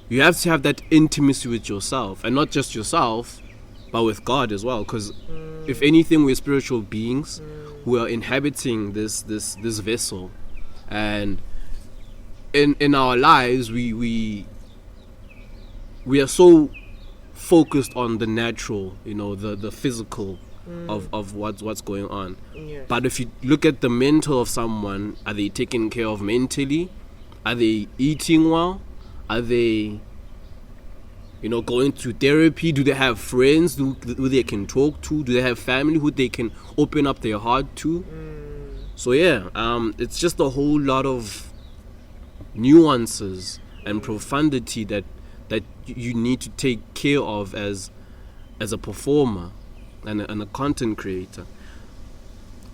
you have to have that intimacy with yourself, and not just yourself, but with God as well. Because if anything, we're spiritual beings who are inhabiting this vessel, and in our lives, we are so focused on the natural, the physical of what's going on. Yes. But if you look at the mental of someone, are they taken care of mentally? Are they eating well? Are they, going to therapy? Do they have friends who they can talk to? Do they have family who they can open up their heart to? So yeah, it's just a whole lot of nuances and profundity that you need to take care of as a performer and a content creator.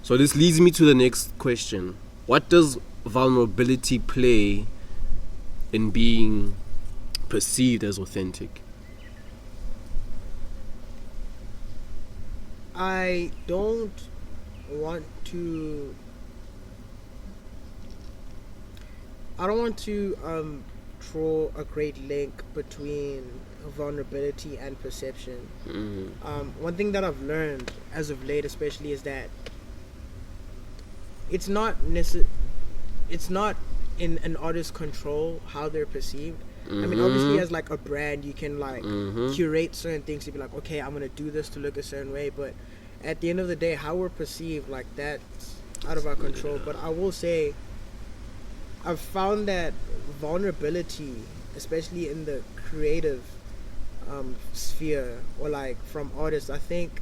So this leads me to the next question. What does vulnerability play in being perceived as authentic? I don't want to draw a great link between vulnerability and perception. One thing that I've learned as of late, especially, is that it's not in an artist's control how they're perceived. I mean, obviously, as like a brand, you can like curate certain things to be like, okay, I'm gonna do this to look a certain way, but at the end of the day, how we're perceived, like, that's out of our control. But I will say, I've found that vulnerability, especially in the creative sphere, or like from artists, I think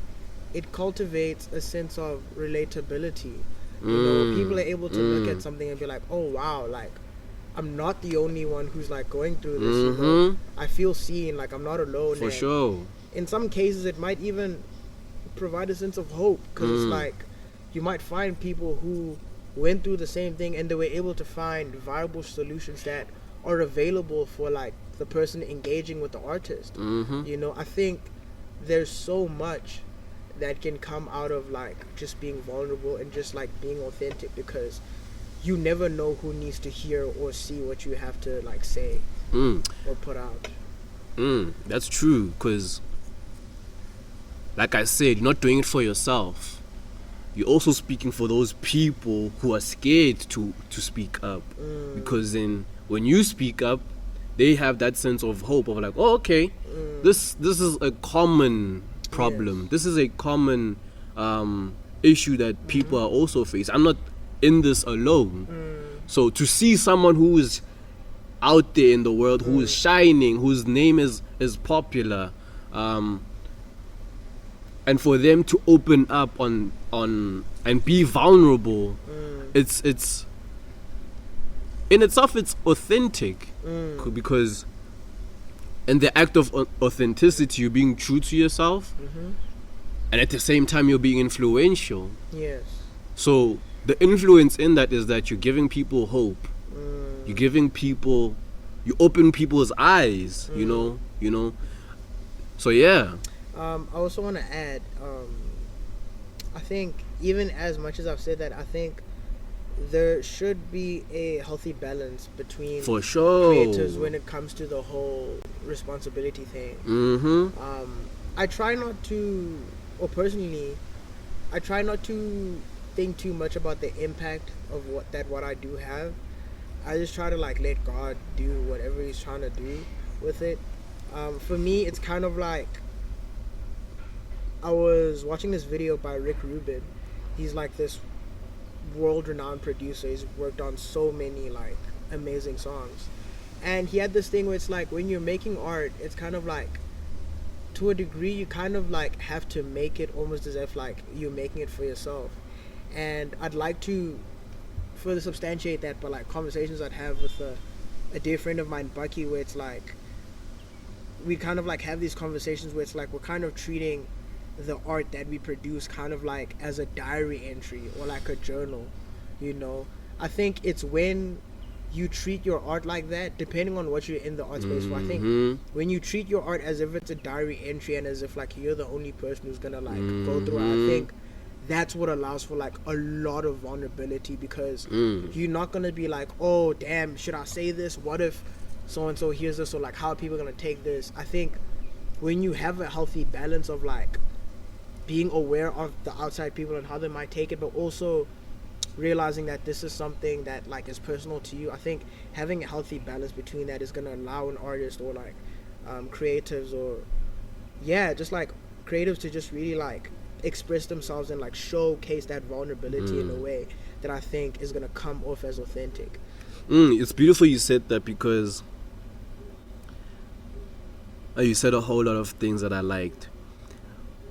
it cultivates a sense of relatability. People are able to look at something and be like, oh wow, like, I'm not the only one who's like going through this. I feel seen, like I'm not alone. For sure. In some cases, it might even provide a sense of hope, because it's like you might find people who went through the same thing and they were able to find viable solutions that are available for like the person engaging with the artist. I think there's so much that can come out of like just being vulnerable and just like being authentic, because you never know who needs to hear or see what you have to like say or put out. That's true, because like I said, you're not doing it for yourself. You're also speaking for those people who are scared to speak up, because then when you speak up, they have that sense of hope of like, oh, okay, this is a common problem. Yes. This is a common issue that people are also facing. I'm not in this alone. So to see someone who is out there in the world, who is shining, whose name is popular, and for them to open up on and be vulnerable, it's in itself, it's authentic, because in the act of authenticity, you're being true to yourself, and at the same time you're being influential. Yes. So the influence in that is that you're giving people hope. You're giving people, you open people's eyes, you know. So yeah. I also want to add, I think even as much as I've said that, I think there should be a healthy balance between for sure creators when it comes to the whole responsibility thing. I try not to, or personally, I try not to think too much about the impact of what I do have. I just try to like let God do whatever He's trying to do with it. For me, it's kind of like, I was watching this video by Rick Rubin. He's like this world-renowned producer. He's worked on so many like amazing songs, and he had this thing where it's like, when you're making art, it's kind of like, to a degree, you kind of like have to make it almost as if like you're making it for yourself. And I'd like to further substantiate that by like conversations I'd have with a dear friend of mine, Bucky, where it's like we kind of like have these conversations where it's like we're kind of treating the art that we produce kind of like as a diary entry or like a journal. I think it's when you treat your art like that, depending on what you're in the art space for. I think when you treat your art as if it's a diary entry and as if like you're the only person who's gonna like go through it, I think that's what allows for like a lot of vulnerability, because you're not gonna be like, oh damn, should I say this? What if so and so hears this, or like how are people gonna take this. I think when you have a healthy balance of like being aware of the outside people and how they might take it, but also realizing that this is something that like is personal to you, I think having a healthy balance between that is gonna allow an artist or like creatives or just like creatives to just really like express themselves and like showcase that vulnerability in a way that I think is gonna come off as authentic. It's beautiful you said that, because you said a whole lot of things that I liked.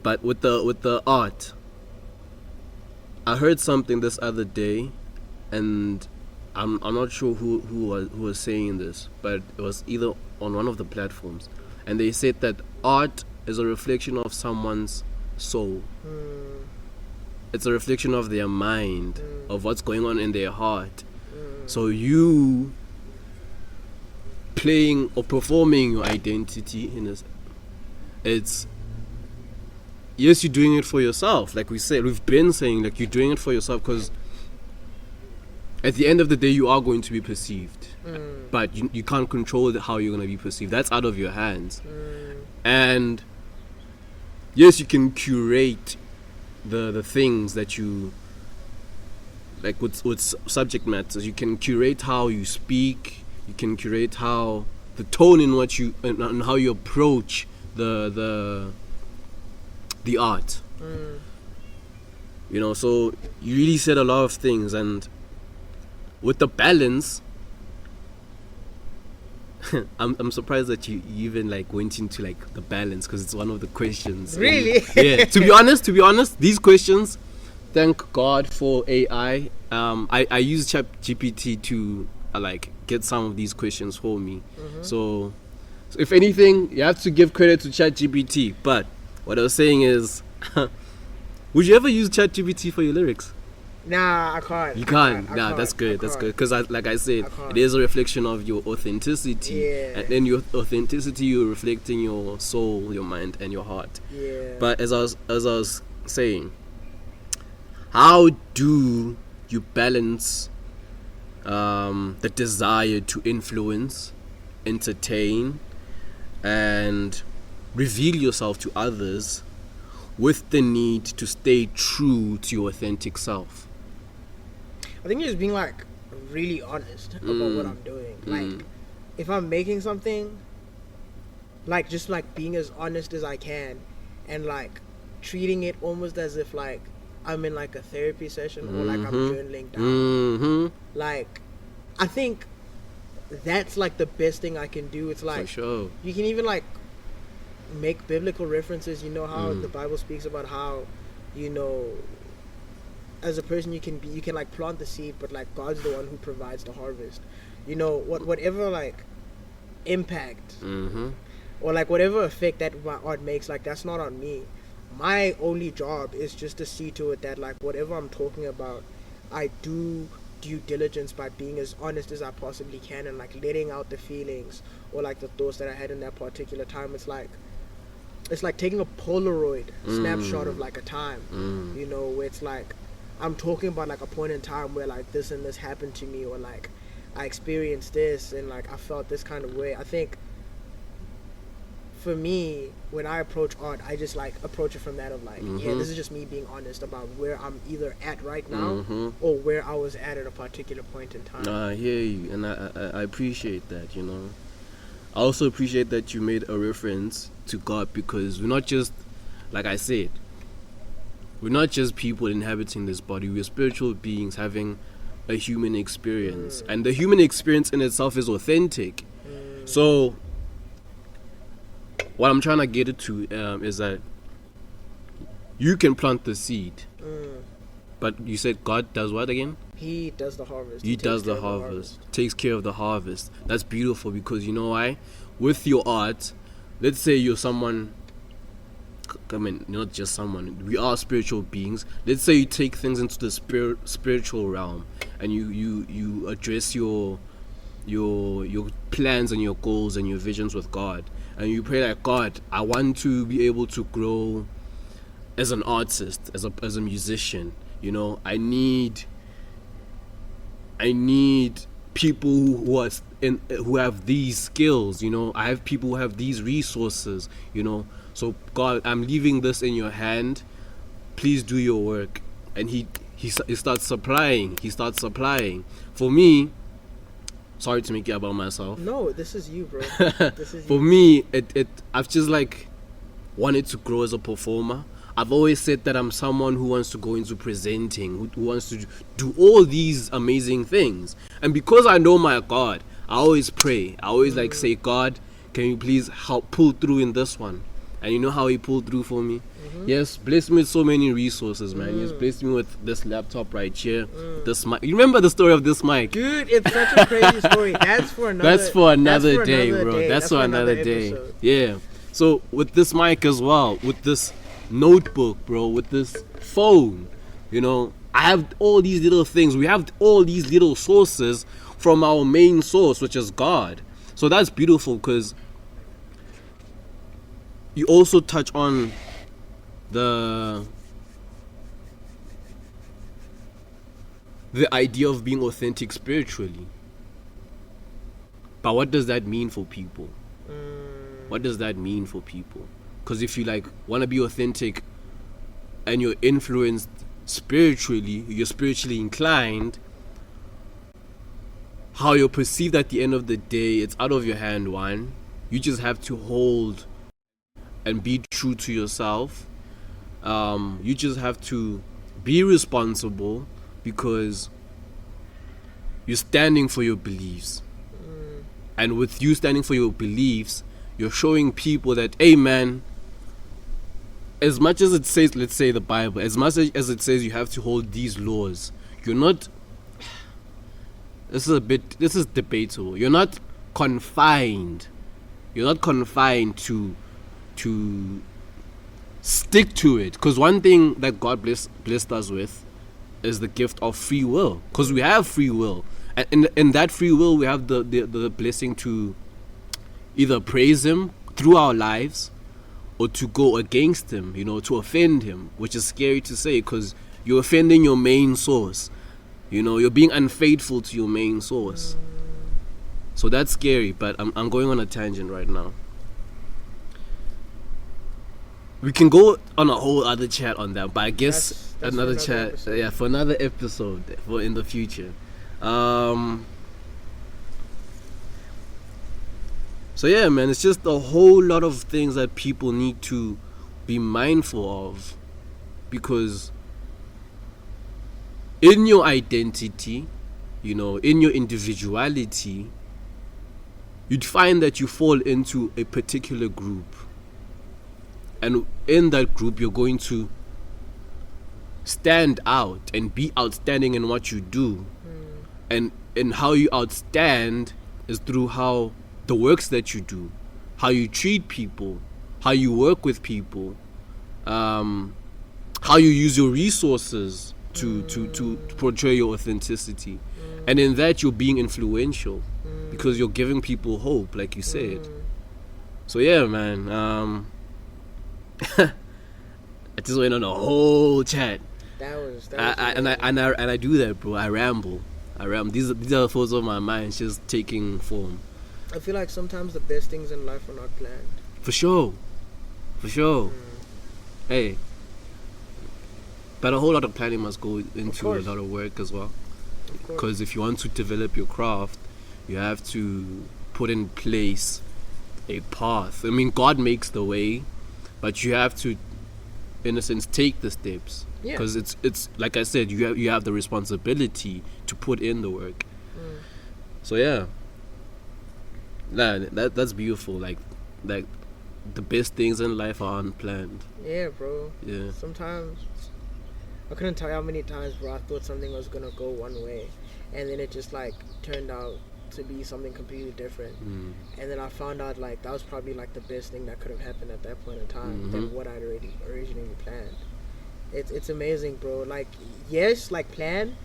But with the art, I heard something this other day, and I'm not sure who was saying this, but it was either on one of the platforms, and they said that art is a reflection of someone's soul. It's a reflection of their mind, of what's going on in their heart. So you playing or performing your identity it's yes, you're doing it for yourself. Like we've been saying, like you're doing it for yourself because at the end of the day you are going to be perceived, but you can't control how you're going to be perceived. That's out of your hands. And yes, you can curate the things that you like with subject matters. You can curate how you speak, you can curate how the tone in what you and how you approach the art. You know, so you really said a lot of things, and with the balance I'm surprised that you even like went into like the balance, because it's one of the questions. Really? Yeah, to be honest, these questions, thank God for AI. I use ChatGPT to like get some of these questions for me. So if anything, you have to give credit to ChatGPT. But what I was saying is, would you ever use ChatGPT for your lyrics? Nah, I can't. You can't. That's good. That's good. Because like I said, it is a reflection of your authenticity. Yeah. And then your authenticity, you're reflecting your soul, your mind, and your heart. Yeah. But as I was saying, how do you balance the desire to influence, entertain, and reveal yourself to others with the need to stay true to your authentic self? I think just being like really honest about what I'm doing. Like if I'm making something, like just like being as honest as I can, and like treating it almost as if like I'm in like a therapy session or like I'm journaling down. Like I think that's like the best thing I can do. It's like For sure. you can even like make biblical references. You know how the Bible speaks about how, you know, as a person you can like plant the seed, but like God's the one who provides the harvest. You know, whatever like impact or like whatever effect that my art makes, like that's not on me. My only job is just to see to it that like whatever I'm talking about, I do due diligence by being as honest as I possibly can, and like letting out the feelings or like the thoughts that I had in that particular time. It's like taking a Polaroid snapshot of like a time, you know, where it's like I'm talking about like a point in time where like this and this happened to me, or like I experienced this and like I felt this kind of way. I think for me, when I approach art, I just like approach it from that of like, yeah, this is just me being honest about where I'm either at right now or where I was at a particular point in time. I hear you, and I appreciate that, you know. I also appreciate that you made a reference to God, because we're not just, like I said, we're not just people inhabiting this body. We're spiritual beings having a human experience, and the human experience in itself is authentic. So what I'm trying to get it to is that you can plant the seed, but you said God does what again? He does the harvest. He does the harvest. Takes care of the harvest. That's beautiful, because you know why? With your art, let's say you're someone, I mean, not just someone, we are spiritual beings. Let's say you take things into the spiritual realm, and you address your plans and your goals and your visions with God, and you pray like, God, I want to be able to grow as an artist, as a musician. You know, I need people who have these skills, I have people who have these resources, so God, I'm leaving this in your hand, please do your work. And he starts supplying for me. Sorry to make it about myself. No, this is you, bro. This is for you. me, I've just like wanted to grow as a performer. I've always said that I'm someone who wants to go into presenting, who wants to do all these amazing things. And because I know my God, I always pray. I always like say, God, can you please help pull through in this one? And you know how he pulled through for me? Yes, blessed me with so many resources, man. He's blessed me with this laptop right here, this mic. You remember the story of this mic? Dude, it's such a crazy story. That's for another day, bro. That's for another day. Episode. Yeah. So with this mic as well, with this notebook, bro, with this phone, I have all these little things. We have all these little sources from our main source, which is God. So that's beautiful, because you also touch on the idea of being authentic spiritually. But what does that mean for people? What does that mean for people? Because if you want to be authentic and you're influenced spiritually, you're spiritually inclined, how you're perceived at the end of the day, it's out of your hand. One, you just have to hold and be true to yourself. You just have to be responsible, because you're standing for your beliefs. And with you standing for your beliefs, you're showing people that, hey man, as much as it says, let's say the Bible, as much as it says you have to hold these laws, you're not, this is debatable, you're not confined to stick to it. Because one thing that God blessed us with is the gift of free will, because we have free will, and in that free will we have the blessing to either praise him through our lives, or to go against him, to offend him, which is scary to say, because you're offending your main source. You're being unfaithful to your main source. So that's scary. But I'm going on a tangent right now. We can go on a whole other chat on that, but I guess that's another for chat, episode. for another episode for in the future. So yeah, man, it's just a whole lot of things that people need to be mindful of, because in your identity, in your individuality, you'd find that you fall into a particular group. And in that group, you're going to stand out and be outstanding in what you do. And how you outstand is through how the works that you do, how you treat people, how you work with people, how you use your resources to portray your authenticity. And in that, you're being influential, because you're giving people hope, like you said. So yeah, man, I just went on a whole chat. I do that, bro. I ramble. These are the thoughts of my mind just taking form. I feel like sometimes the best things in life are not planned. For sure. Hey, but a whole lot of planning must go into a lot of work as well. Because if you want to develop your craft, you have to put in place a path. I mean, God makes the way, but you have to, in a sense, take the steps. Because it's like I said, you have the responsibility to put in the work. So yeah, that's beautiful. Like the best things in life are unplanned. Yeah, bro. Yeah. Sometimes I couldn't tell you how many times, bro, I thought something was gonna go one way, and then it just turned out to be something completely different. And then I found out that was probably the best thing that could have happened at that point in time than what I'd originally planned. It's amazing, bro. Yes, plan,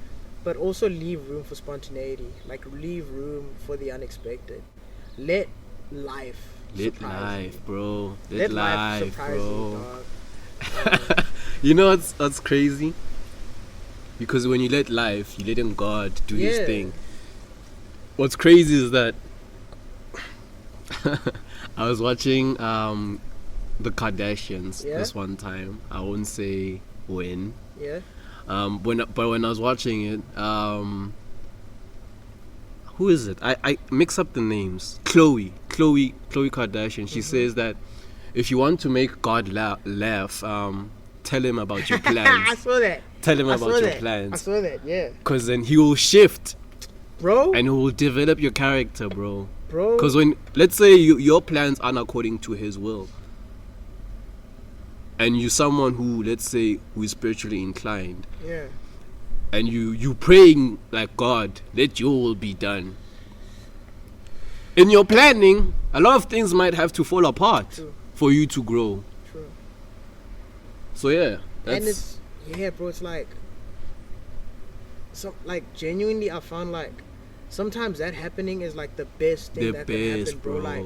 but also leave room for spontaneity. Leave room for the unexpected. Let life surprise you. Bro. Let life surprise bro. you, dog. You know what's crazy? Because when you let life, you letting God do his thing. what's crazy is that I was watching the Kardashians this one time. I won't say when. Yeah. When I was watching it, who is it? I mix up the names. Khloe Kardashian. She says that if you want to make God laugh, tell him about your plans. I saw that. Tell him about your plans. I saw that. Yeah. Because then he will shift, bro, and he will develop your character, bro. Bro. Because when, let's say your plans aren't according to his will, and you're someone who, let's say, who is spiritually inclined. Yeah. And you praying like, God, let your will be done. In your planning, a lot of things might have to fall apart for you to grow. True. So yeah, and it's bro. It's like, genuinely, I found like sometimes that happening is like the best thing that can happen, bro. Like,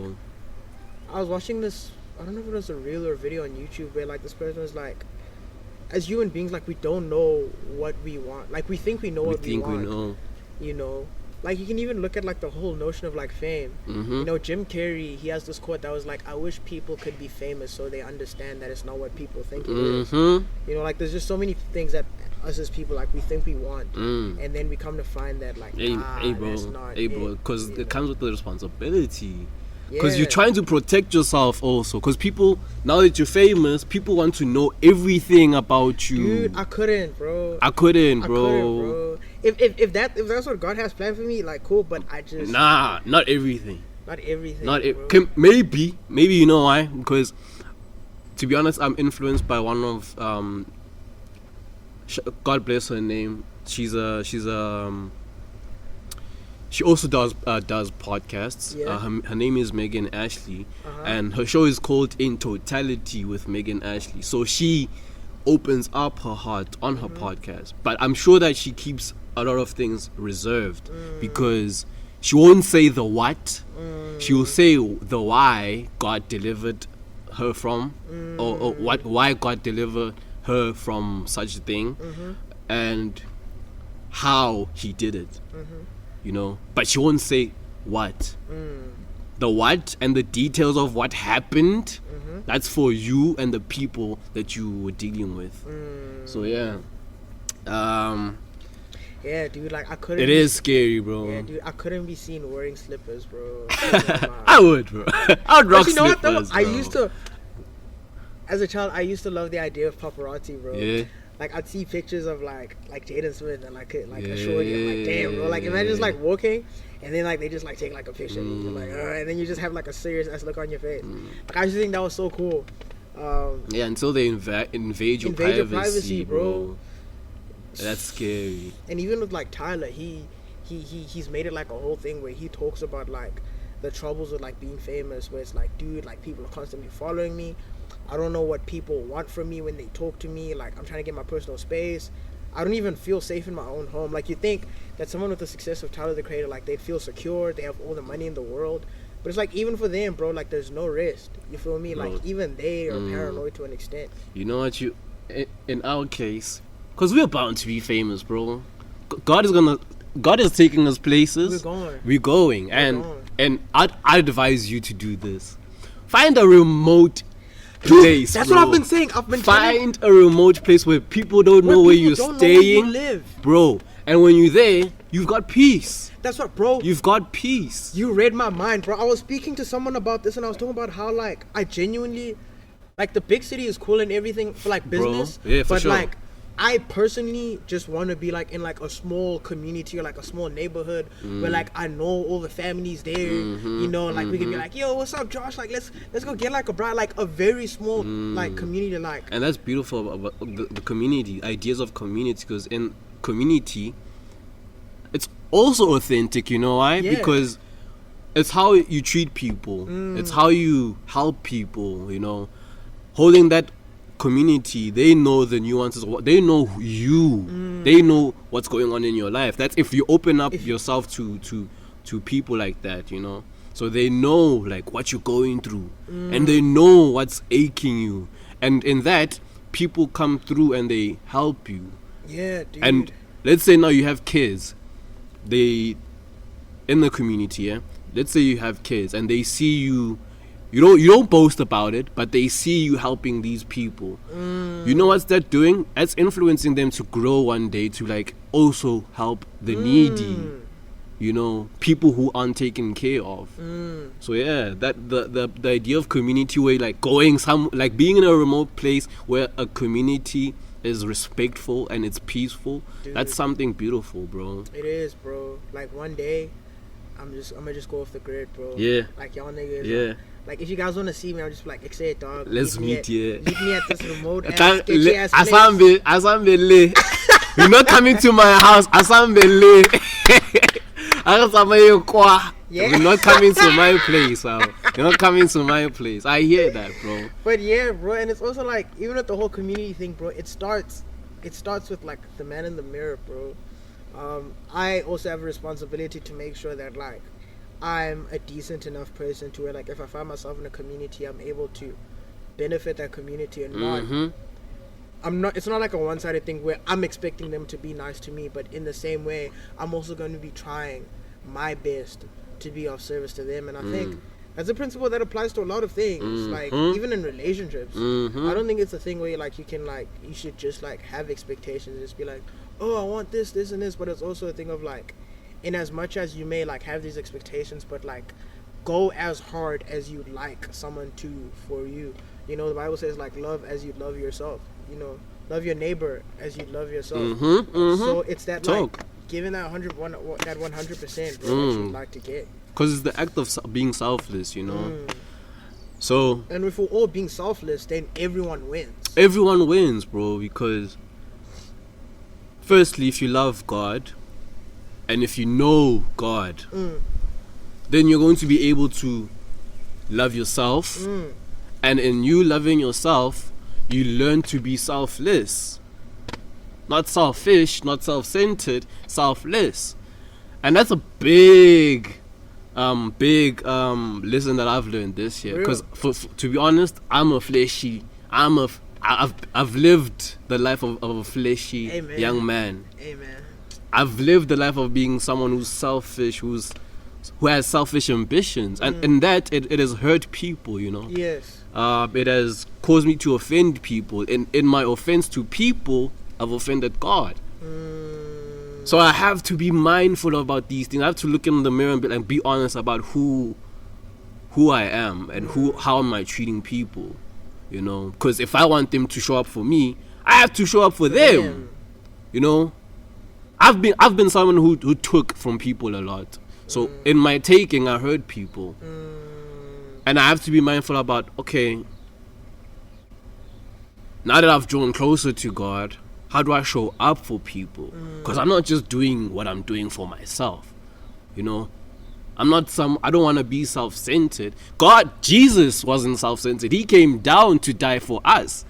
I was watching this. I don't know if it was a reel or a video on YouTube where like this person was like, as human beings, like we don't know what we want. Like we think we know what we want. We know. You know, like you can even look at like the whole notion of like fame. Mm-hmm. You know, Jim Carrey, he has this quote that was like, "I wish people could be famous so they understand that it's not what people think it is." You know, like there's just so many things that us as people like we think we want, and then we come to find that like, that's not it, because it comes with the responsibility. Because you're trying to protect yourself also. Because people, now that you're famous, people want to know everything about you. Dude, I couldn't, bro. If that's what God has planned for me, like cool. But I just not everything. Not everything. Maybe you know why? Because to be honest, I'm influenced by one of God bless her name. She also does podcasts. Yeah. Her name is Megan Ashley, and her show is called In Totality with Megan Ashley. So she opens up her heart on her podcast, but I'm sure that she keeps a lot of things reserved because she won't say the what. She will say the why God delivered her from, or why God delivered her from such a thing, and how He did it. You know, but she won't say what. The what and the details of what happened, that's for you and the people that you were dealing with. So yeah. Yeah, dude, like I couldn't. It is scary, bro. Yeah, dude, I couldn't be seen wearing slippers, bro. I would, bro. I would rock you know slippers, what, though? bro. I used to, as a child, I used to love the idea of paparazzi, bro. Yeah. Like I'd see pictures of like Jaden Smith and like a shorty. I'm like, damn, bro. Like imagine just like walking, and then like they just like take like a picture, and you're like, and then you just have like a serious ass look on your face. Like I just think that was so cool. Yeah, until they invade your privacy, bro. That's scary. And even with like Tyler, he's made it like a whole thing where he talks about like the troubles with like being famous, where it's like, dude, like people are constantly following me. I don't know what people want from me when they talk to me. Like, I'm trying to get my personal space. I don't even feel safe in my own home. Like, you think that someone with the success of Tyler, the Creator, like, they'd feel secure. They have all the money in the world. But it's like, even for them, bro, like, there's no rest. You feel me? Bro. Like, even they are paranoid to an extent. You know what? In our case, because we're bound to be famous, bro. God is taking us places. We're going. And I'd advise you to do this. Find a remote place. That's bro. what I've been saying. Find a remote place where people don't know where you're staying, you live, bro. And when you're there, you've got peace. That's what, bro. You've got peace. You read my mind, bro. I was speaking to someone about this, and I was talking about how like I genuinely, like the big city is cool and everything for like business, bro. Yeah, for but sure. like I personally just want to be like in like a small community or like a small neighborhood where like I know all the families there, you know, like we can be like, yo, what's up, Josh? Like let's go get like a bride, like a very small like community, like. And that's beautiful about the community, ideas of community, because in community, it's also authentic, you know why? Yeah. Because it's how you treat people, it's how you help people, you know, holding that community. They know the nuances, they know you, they know what's going on in your life. That's if you open up yourself to people like that, you know, so they know like what you're going through, and they know what's aching you, and in that people come through and they help you. Yeah, dude. And let's say now you have kids, in in the community, yeah, let's say you have kids and they see you don't boast about it, but they see you helping these people. You know what's that doing? That's influencing them to grow one day to like also help the needy. You know, people who aren't taken care of. So yeah, that the idea of community where like being in a remote place where a community is respectful and it's peaceful. Dude, that's something beautiful, bro. It is, bro. Like one day, I'm gonna just go off the grid, bro. Yeah. Like y'all niggas. Yeah. Like if you guys wanna see me, I'm just like, excited, dog. Let's meet, yeah. Meet me at this remote sketchy ass place. Asambele. You're not coming to my house. Asambele. Yeah. You're not coming to my place, bro. You're not coming to my place. I hear that, bro. But yeah, bro, and it's also like, even with the whole community thing, bro, it starts with like the man in the mirror, bro. I also have a responsibility to make sure that like I'm a decent enough person to where like if I find myself in a community, I'm able to benefit that community and not. It's not like a one-sided thing where I'm expecting them to be nice to me, but in the same way, I'm also going to be trying my best to be of service to them. And I think that's a principle that applies to a lot of things, like even in relationships. I don't think it's a thing where like you should just like have expectations and just be like, oh, I want this and this. But it's also a thing of like, in as much as you may like have these expectations, but like go as hard as you'd like someone to for you. You know, the Bible says like love as you'd love yourself. You know, love your neighbor as you'd love yourself. So it's that like giving that 100%, bro, that you'd like to get. Because it's the act of being selfless, you know. So. And if we're all being selfless, then everyone wins. Everyone wins, bro. Because firstly, if you love God, and if you know God, then you're going to be able to love yourself. And in you loving yourself, you learn to be selfless. Not selfish, not self-centered, selfless. And that's a big lesson that I've learned this year. Because to be honest, I'm a fleshy. I've lived the life of a fleshy young man. Amen. I've lived the life of being someone who's selfish, who has selfish ambitions, and in that it has hurt people, you know. Yes. It has caused me to offend people. In my offense to people, I've offended God. So I have to be mindful about these things. I have to look in the mirror and be honest about who I am and how am I treating people, you know. Because if I want them to show up for me, I have to show up for them, you know. I've been someone who took from people a lot. So in my taking, I hurt people. And I have to be mindful about, okay, now that I've drawn closer to God, how do I show up for people? Because I'm not just doing what I'm doing for myself, you know. I don't want to be self-centered. Jesus wasn't self-centered. He came down to die for us.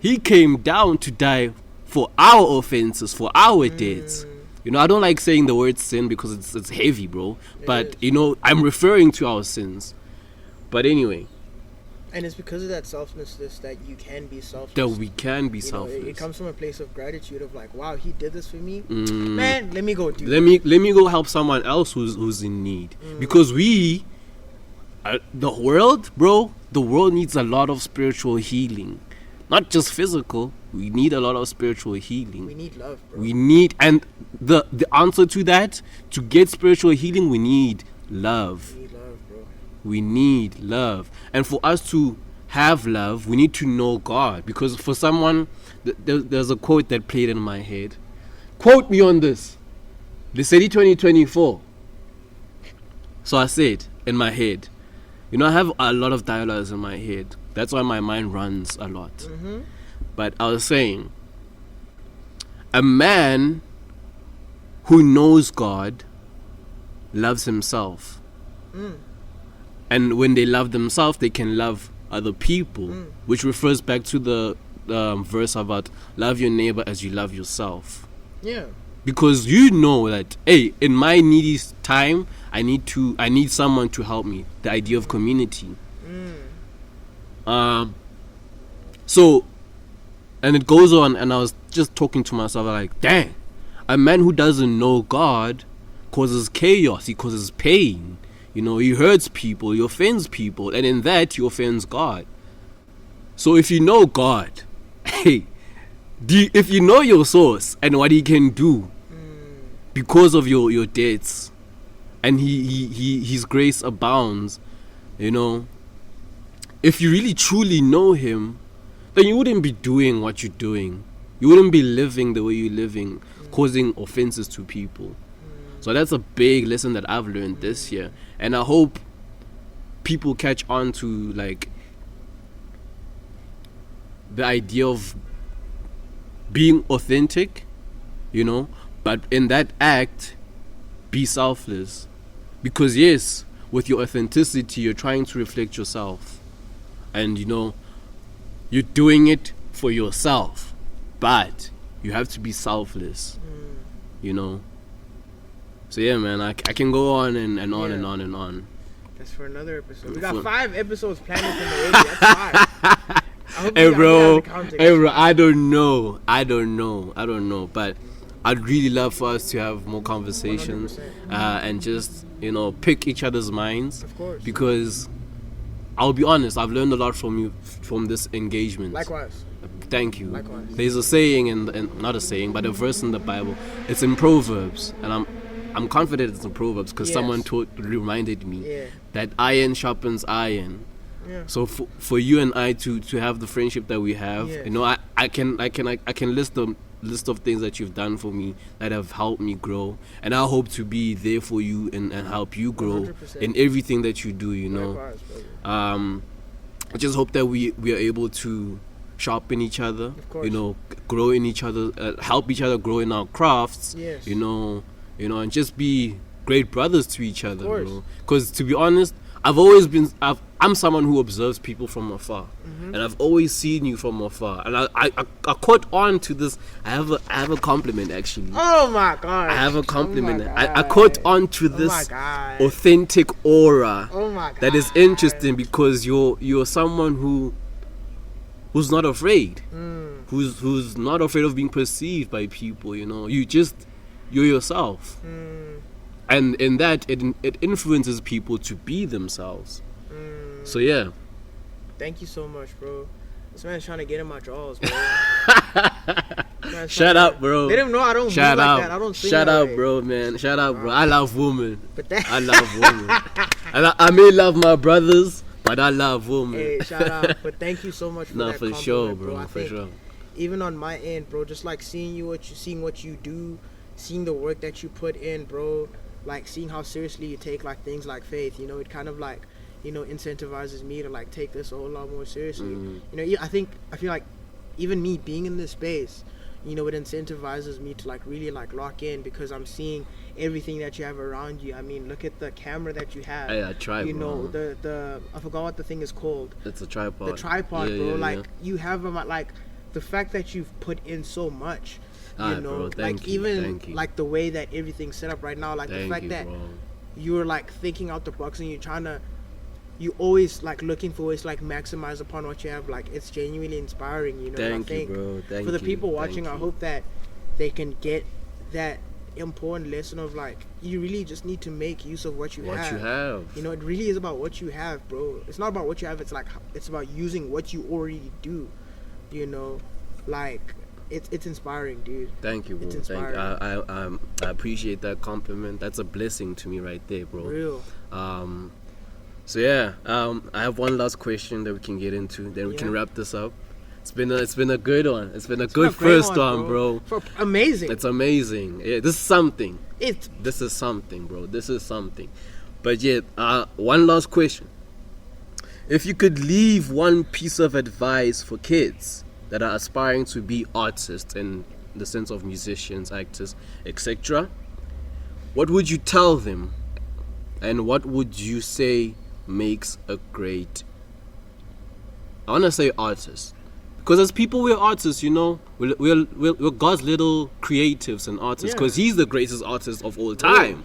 He came down to die for our offenses, for our debts. You know, I don't like saying the word sin because it's heavy, bro. But, you know, I'm referring to our sins. But anyway. And it's because of that selflessness that you can be selfless. That we can be selfless. It comes from a place of gratitude of like, wow, he did this for me. Man, let me go do Let me go help someone else who's in need. Because the world needs a lot of spiritual healing. Not just physical. We need a lot of spiritual healing. We need love, bro. And the answer to that, to get spiritual healing, we need love. We need love, bro. We need love. And for us to have love, we need to know God. Because for someone, there's a quote that played in my head. Quote me on this. They said 2024. So I said in my head, you know, I have a lot of dialogues in my head. That's why my mind runs a lot. But I was saying, a man who knows God loves himself. And when they love themselves, they can love other people, which refers back to the verse about love your neighbor as you love yourself. Yeah. Because you know that, hey, in my needy time, I need someone to help me. The idea of community. So, and it goes on, and I was just talking to myself like, dang, a man who doesn't know God causes chaos, he causes pain. You know, he hurts people, he offends people, and in that he offends God. So if you know God, hey, if you know your source and what he can do because of your debts, and his grace abounds, you know, if you really truly know him, then you wouldn't be doing what you're doing. You wouldn't be living the way you're living, causing offenses to people. So that's a big lesson that I've learned this year, and I hope people catch on to like the idea of being authentic, you know, but in that act, be selfless. Because yes, with your authenticity, you're trying to reflect yourself, and you know, you're doing it for yourself, but you have to be selfless, you know. So yeah, man, I can go on and on and on and on. That's for another episode. We got 5 episodes planned from the radio. That's 5. Hey bro, I don't know, but I'd really love for us to have more conversations, and just, you know, pick each other's minds. Of course. Because I'll be honest, I've learned a lot from you from this engagement. Likewise. Thank you. Likewise. There's a saying, and not a saying, but a verse in the Bible. It's in Proverbs, and I'm confident it's in Proverbs because someone reminded me that iron sharpens iron. Yeah. So for you and I to have the friendship that we have, you know, I can list the list of things that you've done for me that have helped me grow, and I hope to be there for you and help you grow 100%. in everything that you do, you know. Likewise, I just hope that we are able to sharpen each other, you know, grow in each other, help each other grow in our crafts, you know, and just be great brothers to each other, bro. Because to be honest, I'm someone who observes people from afar, and I've always seen you from afar. And I caught on to this. I have a compliment actually. Oh my god! I have a compliment. I caught on to this authentic aura. Oh my god! That is interesting because you're someone who's not afraid, who's not afraid of being perceived by people. You know, you're yourself. And in that, it influences people to be themselves. So yeah. Thank you so much, bro. This man's trying to get in my drawers, bro. Shut up, bro. Let him know I don't move like that. I don't sing Shut that up, way. bro, man. Shut up, bro. I love women. I love women. And I may love my brothers, but I love women. Hey, shout out. But thank you so much for that for compliment, sure, bro. I for think sure. Even on my end, bro, just like seeing what you do, seeing the work that you put in, bro, like seeing how seriously you take like things like faith, you know, it kind of like, you know, incentivizes me to like take this a whole lot more seriously. You know, I feel like even me being in this space, you know, it incentivizes me to like really like lock in because I'm seeing everything that you have around you. I mean, look at the camera that you have. Yeah, tripod. You know, the I forgot what the thing is called. It's a tripod. The tripod, bro. You have like the fact that you've put in so much. You know, bro, like even like the way that everything's set up right now, like the fact that you're like thinking out the box and you always like looking for ways to like maximize upon what you have. Like it's genuinely inspiring, you know. Thank you, bro. For the people watching, I hope that they can get that important lesson of like you really just need to make use of what you have. You know, it really is about what you have, bro. It's not about what you have. It's like it's about using what you already do. You know, like. It's inspiring, dude. Thank you, bro. It's inspiring. I appreciate that compliment. That's a blessing to me right there, bro. Real. So yeah, I have one last question that we can get into. Then we can wrap this up. It's been a good one. It's been a good first one, bro. Amazing. It's amazing. Yeah, this is something. This is something, bro. This is something. But yeah, one last question. If you could leave one piece of advice for kids that are aspiring to be artists in the sense of musicians, actors, etc., what would you tell them, and what would you say makes a great, I want to say artist, because as people we're artists, you know, we're God's little creatives and artists, because he's the greatest artist of all time.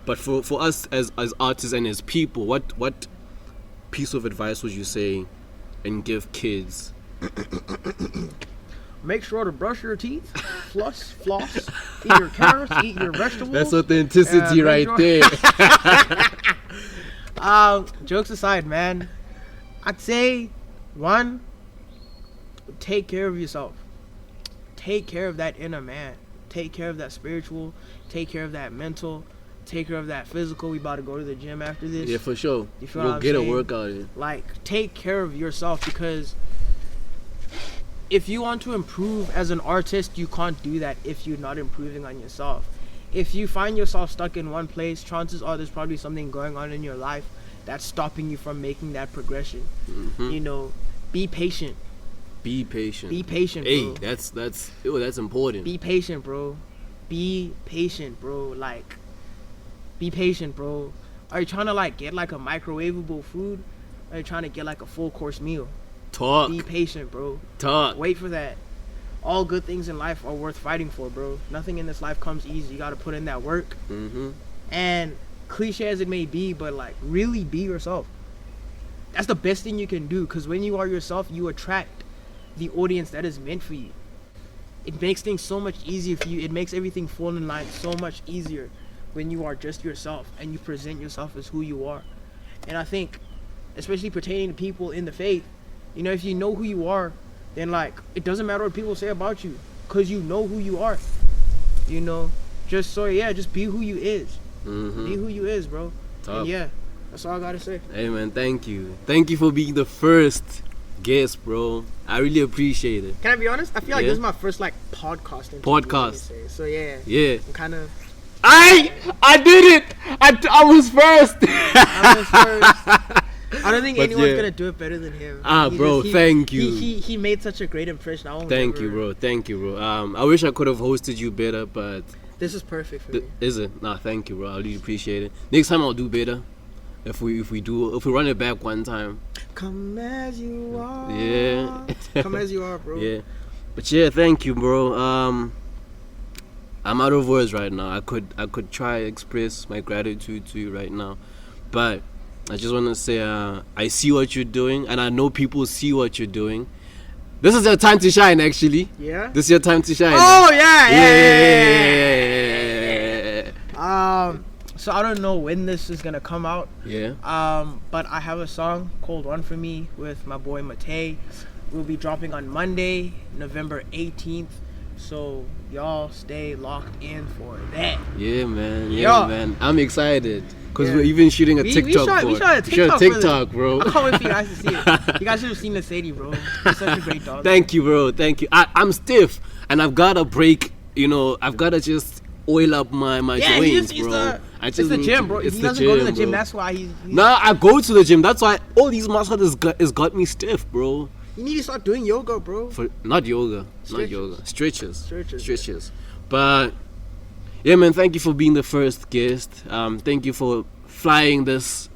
But for us as artists and as people, what piece of advice would you say and give kids Make sure to brush your teeth, floss, eat your carrots, eat your vegetables. That's authenticity right there. Jokes aside, man, I'd say, one, take care of yourself. Take care of that inner man. Take care of that spiritual. Take care of that mental. Take care of that physical. We about to go to the gym after this. Yeah, for sure. You feel We'll what I'm get saying? a workout in. Like, take care of yourself, because if you want to improve as an artist, you can't do that if you're not improving on yourself. If you find yourself stuck in one place, chances are there's probably something going on in your life that's stopping you from making that progression. You know, be patient. Be patient. Be patient, Hey, bro. that's important. Be patient, bro. Be patient, bro. Like, be patient, bro. Are you trying to like get like a microwavable food? Or are you trying to get like a full course meal? Talk. Be patient, bro. Talk. Wait for that. All good things in life are worth fighting for, bro. Nothing in this life comes easy. You gotta put in that work. And cliche as it may be, but like, really be yourself. That's the best thing you can do, because when you are yourself, you attract the audience that is meant for you. It makes things so much easier for you. It makes everything fall in line so much easier when you are just yourself and you present yourself as who you are. And I think, especially pertaining to people in the faith, you know, if you know who you are, then like, it doesn't matter what people say about you, because you know who you are. You know, just be who you is. Be who you is, bro. And yeah, that's all I gotta say. Hey man, thank you for being the first guest, bro. I really appreciate it. Can I be honest? I feel like this is my first like podcast. So yeah, I'm kind of. I did it. I was first. I don't think anyone's gonna do it better than him. Thank you. He made such a great impression. Thank you, bro. I wish I could have hosted you better, but this is perfect for me. Is it? Nah, thank you, bro. I really appreciate it. Next time I'll do better. If we run it back one time. Come as you are. Yeah. Come as you are, bro. Yeah. But yeah, thank you, bro. I'm out of words right now. I could try express my gratitude to you right now, but I just want to say I see what you're doing, and I know people see what you're doing. This is your time to shine, actually. Yeah. This is your time to shine. Oh yeah. So I don't know when this is gonna come out. Yeah. But I have a song called "Run For Me" with my boy Matei. We'll be dropping on Monday, November 18th. So y'all stay locked in for that. Yeah, man. I'm excited. Because we're even shooting a TikTok. We shot a TikTok, bro. I can't wait for you guys to see it. You guys should have seen the Sadie, bro. He's such a great dog. Thank you, bro. Thank you. I'm stiff, and I've got to break. You know, I've got to just oil up my joints, bro. It's the gym, bro. If he doesn't go to the gym, that's why he's... Nah, I go to the gym. That's why all these muscles has got me stiff, bro. You need to start doing yoga, bro. Not yoga. Stretches. But yeah, man, thank you for being the first guest. Thank you for flying this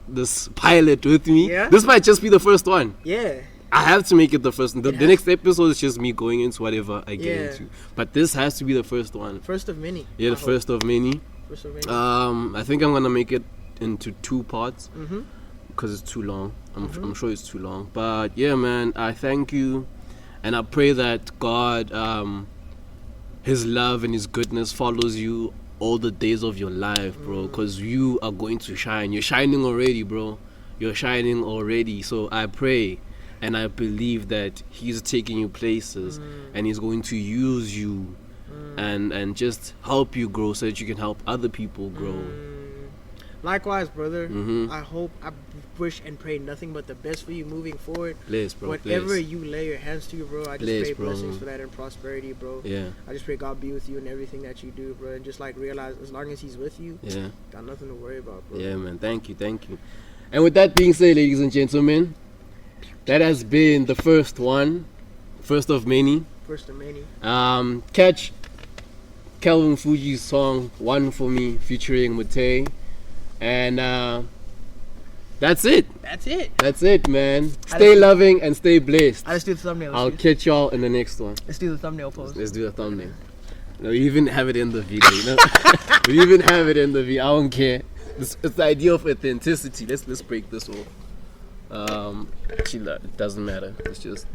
pilot with me. Yeah. This might just be the first one. Yeah. I have to make it the first one. The next episode is just me going into whatever I get into. But this has to be the first one. First of many. Yeah, the first of many. First of many. I think I'm gonna make it into 2 parts. Mm-hmm. Because it's too long. I'm sure it's too long. But yeah, man, I thank you, and I pray that God, His love and His goodness follows you all the days of your life, bro. Because you are going to shine. You're shining already, bro. You're shining already. So I pray and I believe that He's taking you places, and He's going to use you, and just help you grow so that you can help other people grow. Likewise, brother. I wish and pray nothing but the best for you moving forward. Bless, bro. Whatever bless. you lay your hands to, bro, I just Bless, pray bro. blessings for that and prosperity, bro. Yeah. I just pray God be with you in everything that you do, bro. And just like realize as long as He's with you, got nothing to worry about, bro. Yeah, man. Thank you. And with that being said, ladies and gentlemen, that has been the first one. First of many. Catch Kelvin Fuji's song "One For Me" featuring Matei. And that's it. That's it, man. Stay loving and stay blessed. Let's do the thumbnail. I'll catch y'all in the next one. Let's do the thumbnail pose. Let's do the thumbnail. No, we even have it in the video. You know? We even have it in the video. I don't care. It's the idea of authenticity. Let's break this off. It doesn't matter. It's just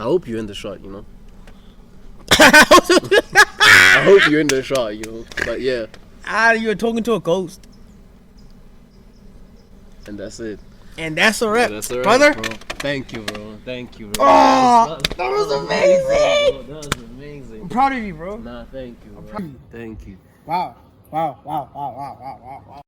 I hope you're in the shot, you know. I hope you're in the shot, you know. But yeah. You're talking to a ghost. And that's it. And that's a wrap, That's a wrap, brother. bro. Thank you, bro. Thank you, bro. Oh, that was amazing. Bro. That was amazing. I'm proud of you, bro. Nah, thank you, bro. Thank you. Wow. Wow.